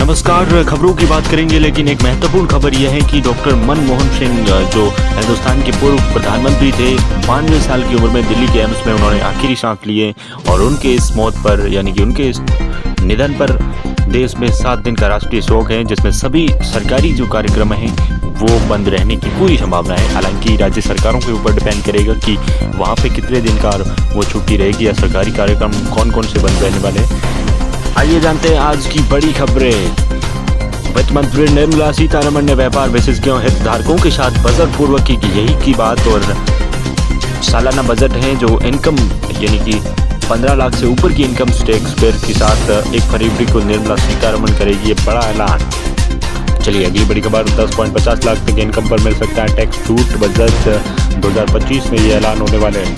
नमस्कार। खबरों की बात करेंगे, लेकिन एक महत्वपूर्ण खबर यह है कि डॉक्टर मनमोहन सिंह जो हिंदुस्तान के पूर्व प्रधानमंत्री थे, 92 साल की उम्र में दिल्ली के एम्स में उन्होंने आखिरी सांस लिए और उनके इस मौत पर यानी कि उनके इस निधन पर देश में 7 दिन का राष्ट्रीय शोक है, जिसमें सभी सरकारी जो कार्यक्रम हैं वो बंद रहने की पूरी संभावना है। हालांकि राज्य सरकारों के ऊपर डिपेंड करेगा कि वहाँ पे कितने दिन का वो छुट्टी रहेगी या सरकारी कार्यक्रम कौन कौन से बंद रहने वाले हैं। आइए जानते हैं आज की बड़ी खबरें। वित्त मंत्री निर्मला सीतारमण ने व्यापार विशेषज्ञों हितधारकों के साथ बजट पूर्व की यही की बात और सालाना बजट है जो इनकम यानी कि 15 लाख से ऊपर की इनकम टैक्स पेयर के साथ 1 फरवरी को निर्मला सीतारमण करेगी ये बड़ा ऐलान। चलिए अगली बड़ी खबर, 10.50 लाख तक इनकम पर मिल सकता है टैक्स छूट। बजट 2025 में ये ऐलान होने वाले हैं।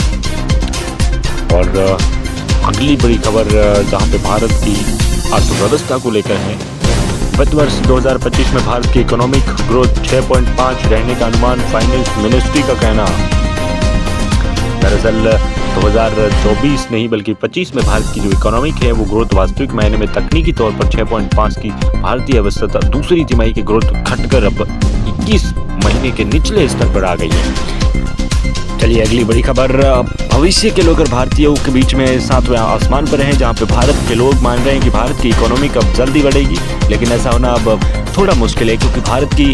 और अगली बड़ी खबर जहां पे भारत की अर्थव्यवस्था को लेकर है। वित्त वर्ष 2025 में भारत की इकोनॉमिक ग्रोथ 6.5 रहने का अनुमान, फाइनेंस मिनिस्ट्री का कहना। दरअसल 2024 नहीं बल्कि 25 में भारत की जो इकोनॉमिक है वो ग्रोथ वास्तविक मायने में तकनीकी तौर पर 6.5 की भारतीय अवस्था दूसरी तिमाही की ग्रोथ घटकर अब 21 महीने के निचले स्तर पर आ गई है। चलिए अगली बड़ी खबर, भविष्य के लोग भारतीयों के बीच में 7वें आसमान पर हैं, जहां पे भारत के लोग मान रहे हैं कि भारत की इकोनॉमी अब जल्दी बढ़ेगी, लेकिन ऐसा होना अब थोड़ा मुश्किल है क्योंकि भारत की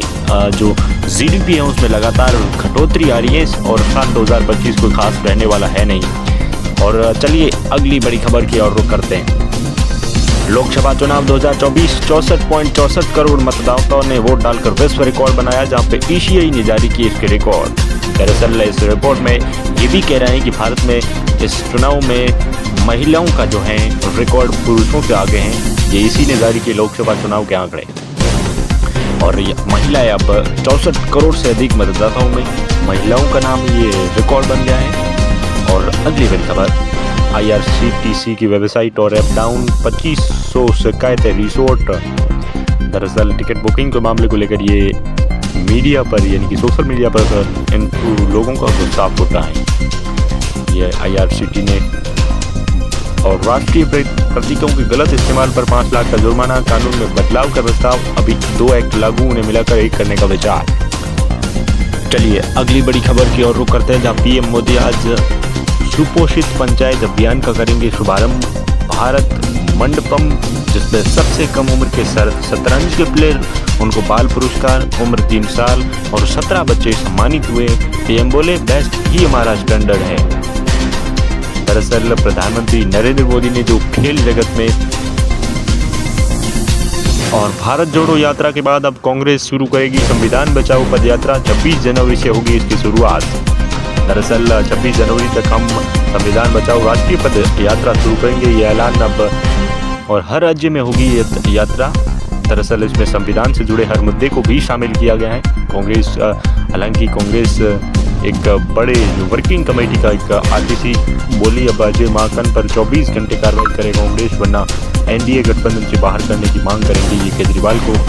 जो जीडीपी है उसमें लगातार घटोतरी आ रही है और साल 2025 कोई खास रहने वाला है नहीं। और चलिए अगली बड़ी खबर की ओर रुख करते हैं। लोकसभा चुनाव 2024, 64.64 करोड़ मतदाताओं ने वोट डालकर विश्व रिकॉर्ड बनाया, जहां पे एशियाई ने जारी किए इसके रिकॉर्ड। दरअसल इस रिपोर्ट में ये भी कह रहे हैं कि भारत में इस चुनाव में महिलाओं का जो है रिकॉर्ड पुरुषों से आगे हैं। ये इसी ने जारी किए लोकसभा चुनाव के आंकड़े। और महिलाएं अब 64 करोड़ से अधिक मतदाताओं में महिलाओं का नाम ये रिकॉर्ड बन गया है। और अगली बड़ी खबर, IRCTC की वेबसाइट और ऐप डाउन, 2500 शिकायतें रिसोर्ट। दरअसल टिकट बुकिंग के मामले को लेकर ये मीडिया पर यानी कि सोशल मीडिया पर इन लोगों का गुस्सा उठा है। ये IRCTC ने और राष्ट्रीय प्रतीकों के गलत इस्तेमाल पर 5 लाख का जुर्माना, कानून में बदलाव का प्रस्ताव, अभी 2 एक्ट लागू, उन्हें मिलाकर 1 करने का विचार। चलिए अगली बड़ी खबर की ओर रुख करते हैं, जहाँ PM मोदी आज सुपोषित पंचायत अभियान का करेंगे शुभारंभ। भारत मंडपम, जिसमें सबसे कम उम्र के शतरंज के प्लेयर उनको बाल पुरस्कार, उम्र 3 साल और 17 बच्चे सम्मानित हुए। PM बोले बेस्ट ही हमारा स्टैंडर्ड है। दरअसल प्रधानमंत्री नरेंद्र मोदी ने जो खेल जगत में और भारत जोड़ो यात्रा के बाद अब कांग्रेस शुरू करेगी संविधान बचाओ पद यात्रा, 26 जनवरी से होगी इसकी शुरुआत। दरअसल 26 जनवरी तक हम संविधान बचाओ राष्ट्रीय पद यात्रा शुरू करेंगे, ये ऐलान अब और हर राज्य में होगी ये यात्रा। दरअसल इसमें संविधान से जुड़े हर मुद्दे को भी शामिल किया गया है। कांग्रेस हालांकि कांग्रेस एक बड़े वर्किंग कमेटी का एक RTC बोली अब अजय माकन पर 24 घंटे कार्रवाई करे कांग्रेस, वरना NDA गठबंधन से बाहर करने की मांग करेंगे ये केजरीवाल को।